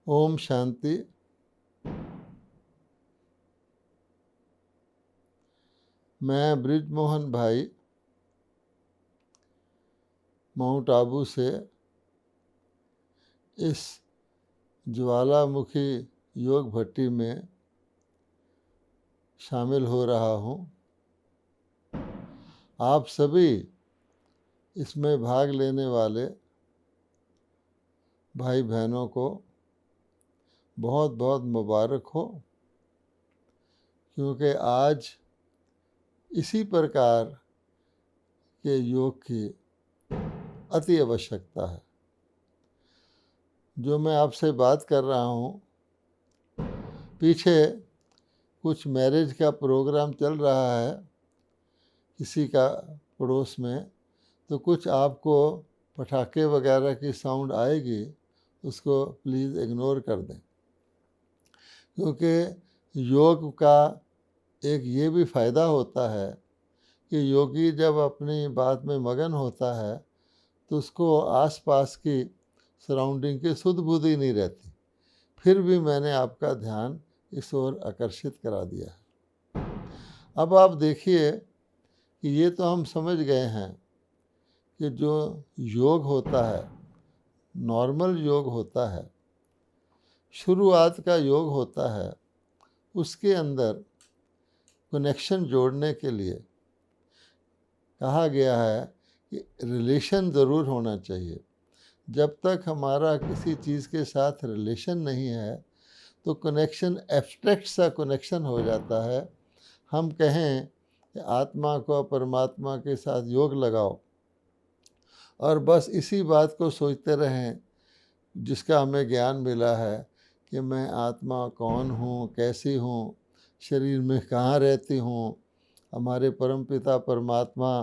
ओम शांति। मैं ब्रिजमोहन भाई माउंट आबू से इस ज्वालामुखी योग भट्टी में शामिल हो रहा हूँ। आप सभी इसमें भाग लेने वाले भाई बहनों को बहुत बहुत मुबारक हो, क्योंकि आज इसी प्रकार के योग की अति आवश्यकता है। जो मैं आपसे बात कर रहा हूँ, पीछे कुछ मैरिज का प्रोग्राम चल रहा है किसी का पड़ोस में, तो कुछ आपको पटाखे वगैरह की साउंड आएगी, उसको प्लीज़ इग्नोर कर दें। क्योंकि योग का एक ये भी फ़ायदा होता है कि योगी जब अपनी बात में मगन होता है तो उसको आसपास की सराउंडिंग की सुध बुध ही नहीं रहती। फिर भी मैंने आपका ध्यान इस ओर आकर्षित करा दिया है। अब आप देखिए कि ये तो हम समझ गए हैं कि जो योग होता है, नॉर्मल योग होता है, शुरुआत का योग होता है, उसके अंदर कनेक्शन जोड़ने के लिए कहा गया है कि रिलेशन ज़रूर होना चाहिए। जब तक हमारा किसी चीज़ के साथ रिलेशन नहीं है तो कनेक्शन एब्स्ट्रैक्ट सा कनेक्शन हो जाता है। हम कहें कि आत्मा को परमात्मा के साथ योग लगाओ और बस इसी बात को सोचते रहें जिसका हमें ज्ञान मिला है कि मैं आत्मा कौन हूँ, कैसी हूँ, शरीर में कहाँ रहती हूँ, हमारे परमपिता परमात्मा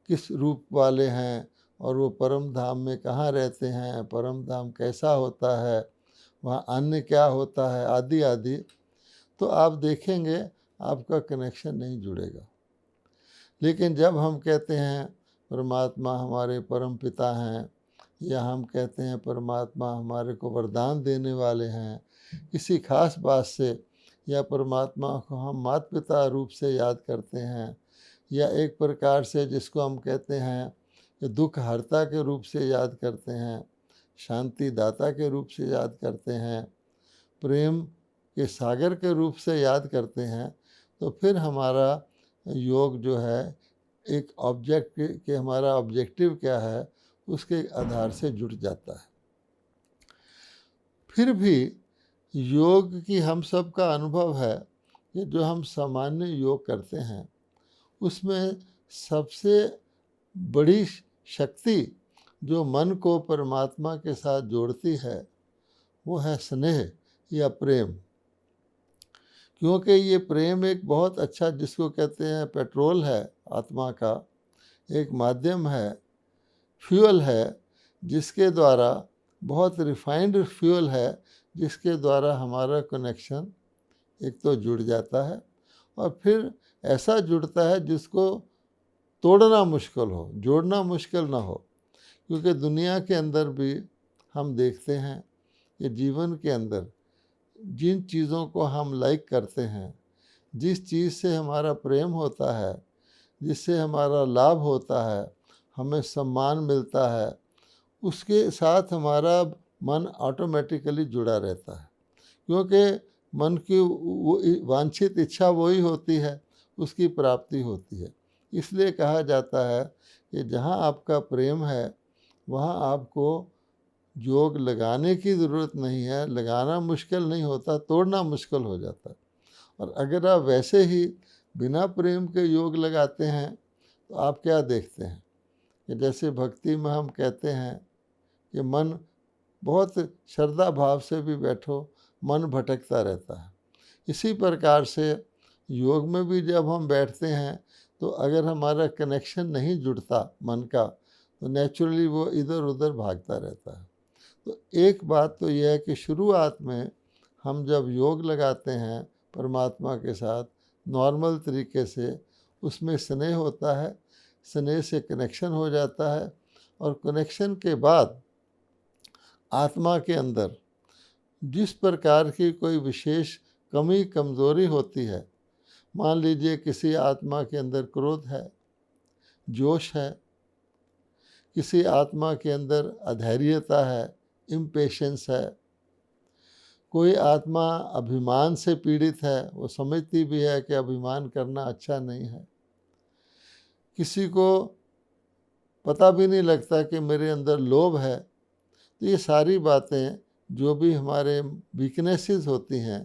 किस रूप वाले हैं और वो परम धाम में कहाँ रहते हैं, परम धाम कैसा होता है, वहाँ अन्न क्या होता है, आदि आदि। तो आप देखेंगे आपका कनेक्शन नहीं जुड़ेगा। लेकिन जब हम कहते हैं परमात्मा हमारे परम पिता हैं, या हम कहते हैं परमात्मा हमारे को वरदान देने वाले हैं किसी खास बात से, या परमात्मा को हम माता पिता रूप से याद करते हैं, या एक प्रकार से जिसको हम कहते हैं कि दुख हर्ता के रूप से याद करते हैं, शांति दाता के रूप से याद करते हैं, प्रेम के सागर के रूप से याद करते हैं, तो फिर हमारा योग जो है एक ऑब्जेक्ट के हमारा ऑब्जेक्टिव क्या है उसके आधार से जुड़ जाता है। फिर भी योग की हम सब का अनुभव है कि जो हम सामान्य योग करते हैं उसमें सबसे बड़ी शक्ति जो मन को परमात्मा के साथ जोड़ती है वो है स्नेह या प्रेम। क्योंकि ये प्रेम एक बहुत अच्छा, जिसको कहते हैं पेट्रोल है आत्मा का, एक माध्यम है, फ्यूल है, जिसके द्वारा बहुत रिफाइंड फ्यूल है, जिसके द्वारा हमारा कनेक्शन एक तो जुड़ जाता है और फिर ऐसा जुड़ता है जिसको तोड़ना मुश्किल हो, जोड़ना मुश्किल ना हो। क्योंकि दुनिया के अंदर भी हम देखते हैं कि जीवन के अंदर जिन चीज़ों को हम लाइक करते हैं, जिस चीज़ से हमारा प्रेम होता है, जिससे हमारा लाभ होता है, हमें सम्मान मिलता है, उसके साथ हमारा मन ऑटोमेटिकली जुड़ा रहता है। क्योंकि मन की वो वांछित इच्छा वही होती है, उसकी प्राप्ति होती है। इसलिए कहा जाता है कि जहाँ आपका प्रेम है वहाँ आपको योग लगाने की ज़रूरत नहीं है, लगाना मुश्किल नहीं होता, तोड़ना मुश्किल हो जाता है। और अगर आप वैसे ही बिना प्रेम के योग लगाते हैं तो आप क्या देखते हैं कि जैसे भक्ति में हम कहते हैं कि मन बहुत श्रद्धा भाव से भी बैठो, मन भटकता रहता है। इसी प्रकार से योग में भी जब हम बैठते हैं तो अगर हमारा कनेक्शन नहीं जुड़ता मन का तो नेचुरली वो इधर उधर भागता रहता है। तो एक बात तो यह है कि शुरुआत में हम जब योग लगाते हैं परमात्मा के साथ नॉर्मल तरीके से, उसमें स्नेह होता है, स्नेह से कनेक्शन हो जाता है और कनेक्शन के बाद आत्मा के अंदर जिस प्रकार की कोई विशेष कमी कमज़ोरी होती है, मान लीजिए किसी आत्मा के अंदर क्रोध है, जोश है, किसी आत्मा के अंदर अधैर्यता है, इम्पेशेंस है, कोई आत्मा अभिमान से पीड़ित है, वो समझती भी है कि अभिमान करना अच्छा नहीं है, किसी को पता भी नहीं लगता कि मेरे अंदर लोभ है। तो ये सारी बातें जो भी हमारे वीकनेसेस होती हैं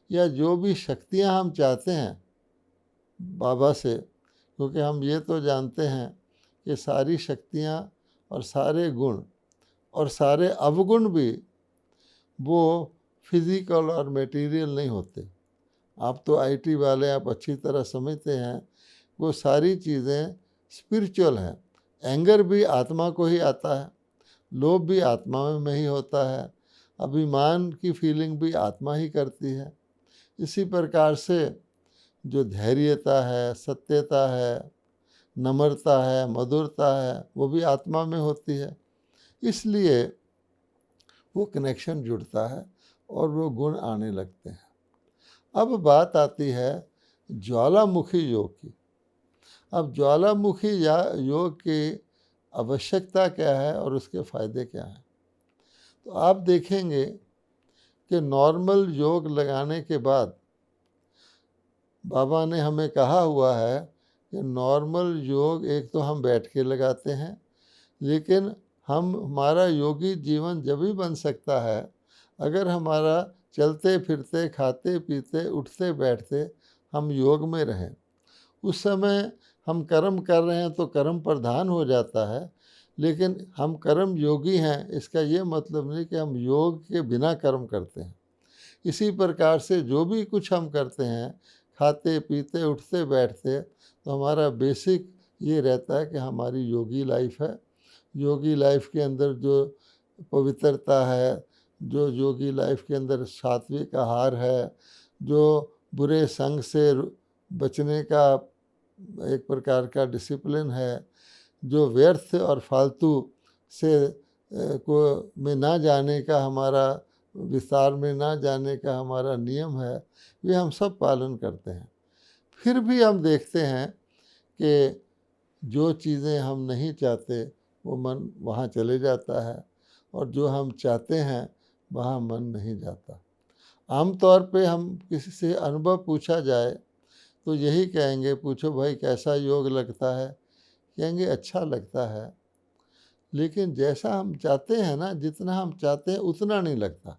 या जो भी शक्तियां हम चाहते हैं बाबा से, क्योंकि हम ये तो जानते हैं कि सारी शक्तियां और सारे गुण और सारे अवगुण भी वो फिज़िकल और मटेरियल नहीं होते। आप तो आईटी वाले, आप अच्छी तरह समझते हैं, वो सारी चीज़ें स्पिरिचुअल हैं। एंगर भी आत्मा को ही आता है, लोभ भी आत्मा में ही होता है, अभिमान की फीलिंग भी आत्मा ही करती है। इसी प्रकार से जो धैर्यता है, सत्यता है, नम्रता है, मधुरता है, वो भी आत्मा में होती है। इसलिए वो कनेक्शन जुड़ता है और वो गुण आने लगते हैं। अब बात आती है ज्वालामुखी योग की। अब ज्वालामुखी योग की आवश्यकता क्या है और उसके फ़ायदे क्या हैं। तो आप देखेंगे कि नॉर्मल योग लगाने के बाद बाबा ने हमें कहा हुआ है कि नॉर्मल योग एक तो हम बैठ के लगाते हैं, लेकिन हमारा योगी जीवन जब भी बन सकता है अगर हमारा चलते फिरते, खाते पीते, उठते बैठते हम योग में रहें। उस समय हम कर्म कर रहे हैं तो कर्म प्रधान हो जाता है, लेकिन हम कर्म योगी हैं इसका ये मतलब नहीं कि हम योग के बिना कर्म करते हैं। इसी प्रकार से जो भी कुछ हम करते हैं, खाते पीते, उठते बैठते, तो हमारा बेसिक ये रहता है कि हमारी योगी लाइफ है। योगी लाइफ के अंदर जो पवित्रता है, जो योगी लाइफ के अंदर सात्विक आहार है, जो बुरे संग से बचने का एक प्रकार का डिसिप्लिन है, जो व्यर्थ और फालतू से को में ना जाने का हमारा, विस्तार में ना जाने का हमारा नियम है, वे हम सब पालन करते हैं। फिर भी हम देखते हैं कि जो चीज़ें हम नहीं चाहते वो मन वहाँ चले जाता है और जो हम चाहते हैं वहाँ मन नहीं जाता। आमतौर पे हम किसी से अनुभव पूछा जाए तो यही कहेंगे, पूछो भाई कैसा योग लगता है, कहेंगे अच्छा लगता है, लेकिन जैसा हम चाहते हैं ना, जितना हम चाहते हैं उतना नहीं लगता।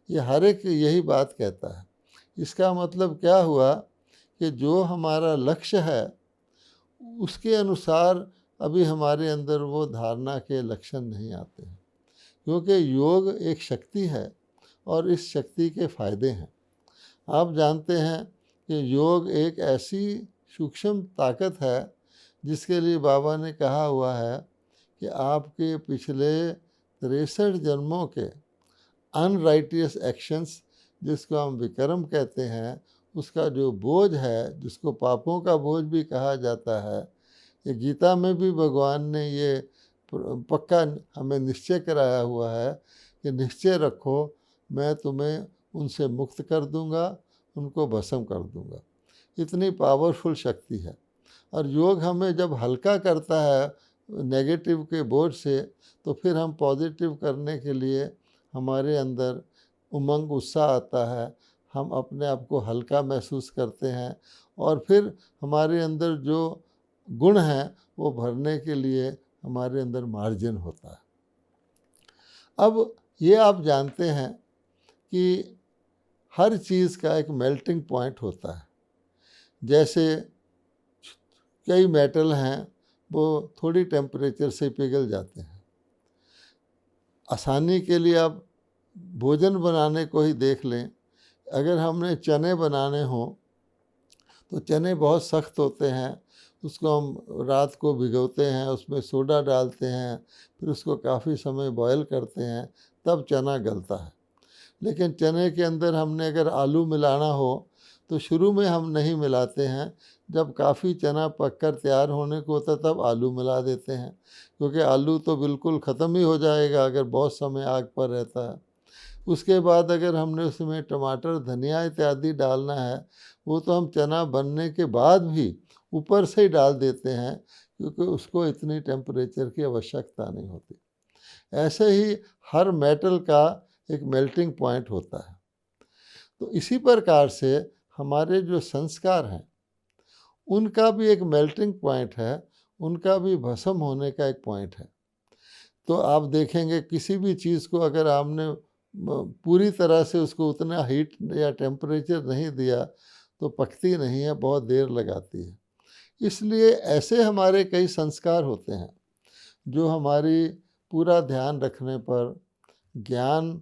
ये हर एक यही बात कहता है। इसका मतलब क्या हुआ कि जो हमारा लक्ष्य है उसके अनुसार अभी हमारे अंदर वो धारणा के लक्षण नहीं आते हैं, क्योंकि योग एक शक्ति है और इस शक्ति के फायदे हैं। आप जानते हैं कि योग एक ऐसी सूक्ष्म ताकत है जिसके लिए बाबा ने कहा हुआ है कि आपके पिछले 63 जन्मों के अनराइटियस एक्शंस, जिसको हम विकर्म कहते हैं, उसका जो बोझ है, जिसको पापों का बोझ भी कहा जाता है, ये गीता में भी भगवान ने ये पक्का हमें निश्चय कराया हुआ है कि निश्चय रखो मैं तुम्हें उनसे मुक्त कर दूंगा, उनको भस्म कर दूंगा। इतनी पावरफुल शक्ति है। और योग हमें जब हल्का करता है नेगेटिव के बोझ से, तो फिर हम पॉजिटिव करने के लिए हमारे अंदर उमंग, उत्साह आता है, हम अपने आप को हल्का महसूस करते हैं और फिर हमारे अंदर जो गुण हैं वो भरने के लिए हमारे अंदर मार्जिन होता है। अब ये आप जानते हैं कि हर चीज़ का एक मेल्टिंग पॉइंट होता है। जैसे कई मेटल हैं वो थोड़ी टेम्परेचर से पिघल जाते हैं। आसानी के लिए आप भोजन बनाने को ही देख लें, अगर हमने चने बनाने हों तो चने बहुत सख्त होते हैं, उसको हम रात को भिगोते हैं, उसमें सोडा डालते हैं, फिर उसको काफ़ी समय बॉयल करते हैं, तब चना गलता है। लेकिन चने के अंदर हमने अगर आलू मिलाना हो तो शुरू में हम नहीं मिलाते हैं, जब काफ़ी चना पककर तैयार होने को होता तब आलू मिला देते हैं, क्योंकि आलू तो बिल्कुल ख़त्म ही हो जाएगा अगर बहुत समय आग पर रहता है। उसके बाद अगर हमने उसमें टमाटर, धनिया इत्यादि डालना है, वो तो हम चना बनने के बाद भी ऊपर से ही डाल देते हैं, क्योंकि उसको इतनी टेम्परेचर की आवश्यकता नहीं होती। ऐसे ही हर मेटल का एक मेल्टिंग पॉइंट होता है। तो इसी प्रकार से हमारे जो संस्कार हैं, उनका भी एक मेल्टिंग पॉइंट है, उनका भी भस्म होने का एक पॉइंट है। तो आप देखेंगे किसी भी चीज़ को अगर आपने पूरी तरह से उसको उतना हीट या टेम्परेचर नहीं दिया तो पकती नहीं है, बहुत देर लगाती है। इसलिए ऐसे हमारे कई संस्कार होते हैं जो हमारी पूरा ध्यान रखने पर, ज्ञान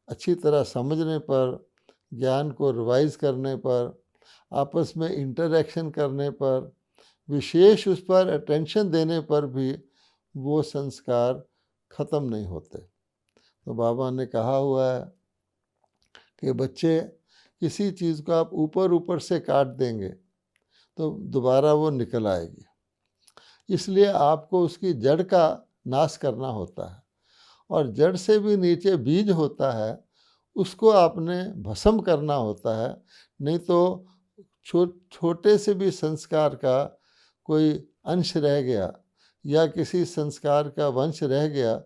अच्छी तरह समझने पर, ज्ञान को रिवाइज करने पर, आपस में इंटरेक्शन करने पर, विशेष उस पर अटेंशन देने पर भी वो संस्कार ख़त्म नहीं होते। तो बाबा ने कहा हुआ है कि बच्चे, किसी चीज़ को आप ऊपर ऊपर से काट देंगे तो दोबारा वो निकल आएगी, इसलिए आपको उसकी जड़ का नाश करना होता है, और जड़ से भी नीचे बीज होता है, उसको आपने भस्म करना होता है। नहीं तो छोटे से भी संस्कार का कोई अंश रह गया या किसी संस्कार का वंश रह गया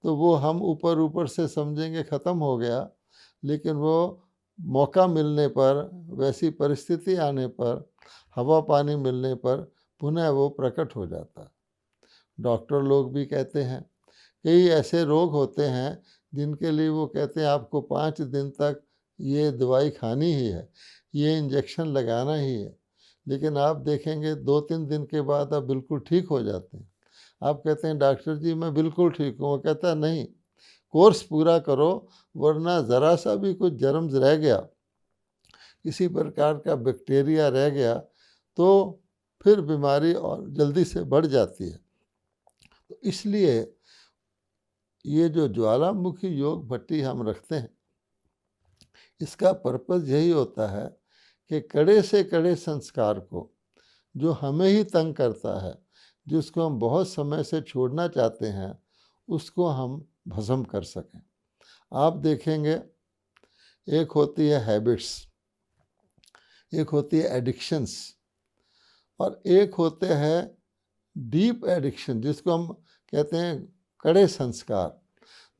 तो वो हम ऊपर ऊपर से समझेंगे ख़त्म हो गया, लेकिन वो मौका मिलने पर, वैसी परिस्थिति आने पर, हवा पानी मिलने पर पुनः वो प्रकट हो जाता है। डॉक्टर लोग भी कहते हैं, कई ऐसे रोग होते हैं जिनके लिए वो कहते हैं आपको 5 दिन तक ये दवाई खानी ही है, ये इंजेक्शन लगाना ही है, लेकिन आप देखेंगे 2-3 दिन के बाद आप बिल्कुल ठीक हो जाते हैं। आप कहते हैं डॉक्टर जी मैं बिल्कुल ठीक हूँ, वो कहता है नहीं, कोर्स पूरा करो, वरना ज़रा सा भी कुछ जर्म्स रह गया, किसी प्रकार का बैक्टीरिया रह गया तो फिर बीमारी और जल्दी से बढ़ जाती है। तो इसलिए ये जो ज्वालामुखी योग भट्टी हम रखते हैं, इसका पर्पज़ यही होता है कि कड़े से कड़े संस्कार को, जो हमें ही तंग करता है, जिसको हम बहुत समय से छोड़ना चाहते हैं, उसको हम भस्म कर सकें। आप देखेंगे, एक होती है हैबिट्स, एक होती है एडिक्शंस, और एक होते हैं डीप एडिक्शन, जिसको हम कहते हैं कड़े संस्कार।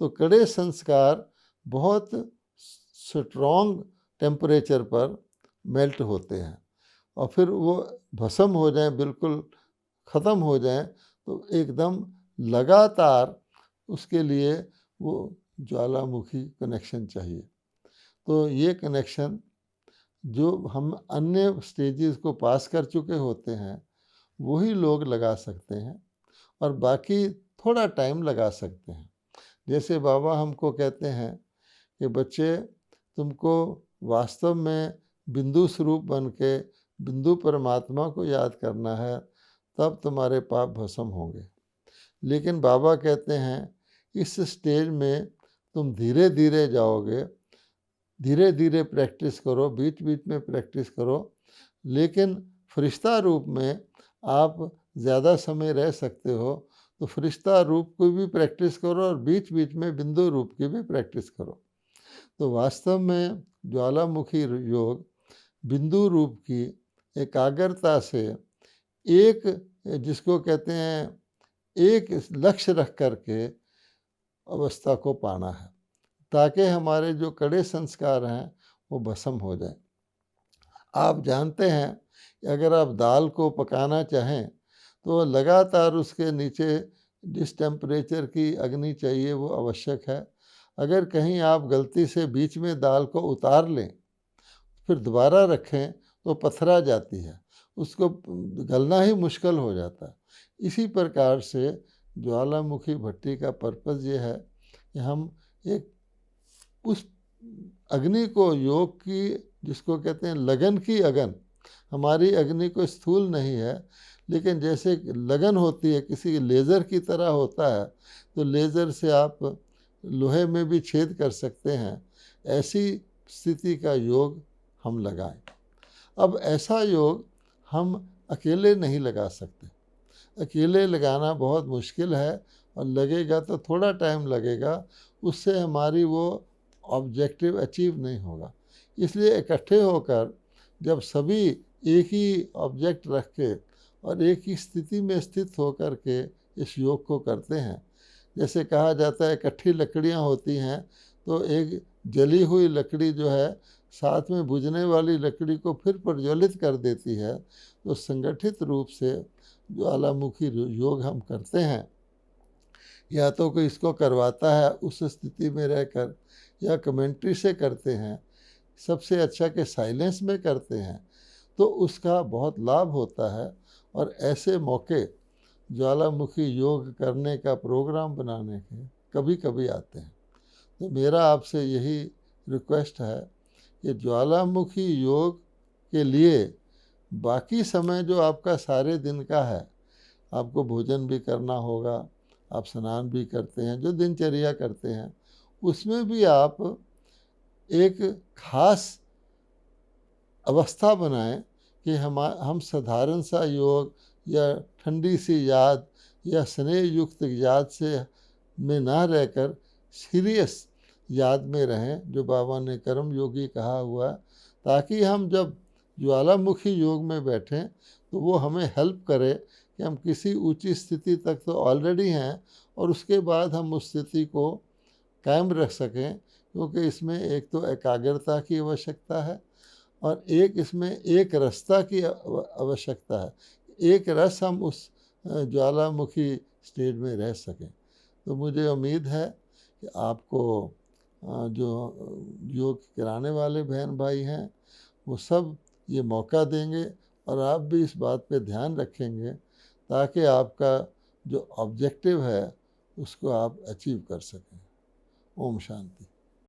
तो कड़े संस्कार बहुत स्ट्रॉन्ग टेम्परेचर पर मेल्ट होते हैं, और फिर वो भस्म हो जाएं, बिल्कुल ख़त्म हो जाएं, तो एकदम लगातार उसके लिए वो ज्वालामुखी कनेक्शन चाहिए। तो ये कनेक्शन जो हम अन्य स्टेजेस को पास कर चुके होते हैं वही लोग लगा सकते हैं, और बाकी थोड़ा टाइम लगा सकते हैं। जैसे बाबा हमको कहते हैं कि बच्चे, तुमको वास्तव में बिंदु स्वरूप बन के बिंदु परमात्मा को याद करना है, तब तुम्हारे पाप भस्म होंगे। लेकिन बाबा कहते हैं इस स्टेज में तुम धीरे धीरे जाओगे, धीरे धीरे प्रैक्टिस करो, बीच बीच में प्रैक्टिस करो, लेकिन फरिश्ता रूप में आप ज़्यादा समय रह सकते हो, तो फरिश्ता रूप की भी प्रैक्टिस करो और बीच बीच में बिंदु रूप की भी प्रैक्टिस करो। तो वास्तव में ज्वालामुखी योग बिंदु रूप की एकाग्रता से एक, जिसको कहते हैं, एक लक्ष्य रख करके अवस्था को पाना है, ताकि हमारे जो कड़े संस्कार हैं वो भस्म हो जाए। आप जानते हैं कि अगर आप दाल को पकाना चाहें तो फिर उसके नीचे जिस टेम्परेचर की अग्नि चाहिए वो आवश्यक है। अगर कहीं आप गलती से बीच में दाल को उतार लें, फिर दोबारा रखें तो पथरा जाती है, उसको गलना ही मुश्किल हो जाता है। इसी प्रकार से ज्वालामुखी भट्टी का पर्पज़ ये है कि हम एक उस अग्नि को, योग की, जिसको कहते हैं लगन की अगन, हमारी अग्नि कोई स्थूल नहीं है, लेकिन जैसे लगन होती है किसी लेज़र की तरह होता है, तो लेज़र से आप लोहे में भी छेद कर सकते हैं, ऐसी स्थिति का योग हम लगाएं। अब ऐसा योग हम अकेले नहीं लगा सकते, अकेले लगाना बहुत मुश्किल है, और लगेगा तो थोड़ा टाइम लगेगा, उससे हमारी वो ऑब्जेक्टिव अचीव नहीं होगा। इसलिए इकट्ठे होकर जब सभी एक ही ऑब्जेक्ट रख के और एक ही स्थिति में स्थित होकर के इस योग को करते हैं, जैसे कहा जाता है इकट्ठी लकड़ियाँ होती हैं तो एक जली हुई लकड़ी जो है साथ में बुझने वाली लकड़ी को फिर प्रज्वलित कर देती है। तो संगठित रूप से ज्वालामुखी योग हम करते हैं, या तो कोई इसको करवाता है उस स्थिति में रहकर, या कमेंट्री से करते हैं, सबसे अच्छा कि साइलेंस में करते हैं, तो उसका बहुत लाभ होता है। और ऐसे मौके ज्वालामुखी योग करने का प्रोग्राम बनाने के कभी कभी आते हैं। तो मेरा आपसे यही रिक्वेस्ट है कि ज्वालामुखी योग के लिए बाकी समय जो आपका सारे दिन का है, आपको भोजन भी करना होगा, आप स्नान भी करते हैं, जो दिनचर्या करते हैं, उसमें भी आप एक खास अवस्था बनाएं कि हम साधारण सा योग या ठंडी सी याद या स्नेह युक्त याद से में ना रहकर सीरियस याद में रहें, जो बाबा ने कर्म योगी कहा हुआ, ताकि हम जब ज्वालामुखी योग में बैठें तो वो हमें हेल्प करे कि हम किसी ऊंची स्थिति तक तो ऑलरेडी हैं और उसके बाद हम उस स्थिति को कायम रख सकें। क्योंकि इसमें एक तो एकाग्रता की आवश्यकता है और एक इसमें एक रसता की आवश्यकता है, एक रस हम उस ज्वालामुखी स्टेट में रह सकें। तो मुझे उम्मीद है कि आपको जो योग कराने वाले बहन भाई हैं वो सब ये मौका देंगे और आप भी इस बात पे ध्यान रखेंगे ताकि आपका जो ऑब्जेक्टिव है उसको आप अचीव कर सकें। ओम शांति।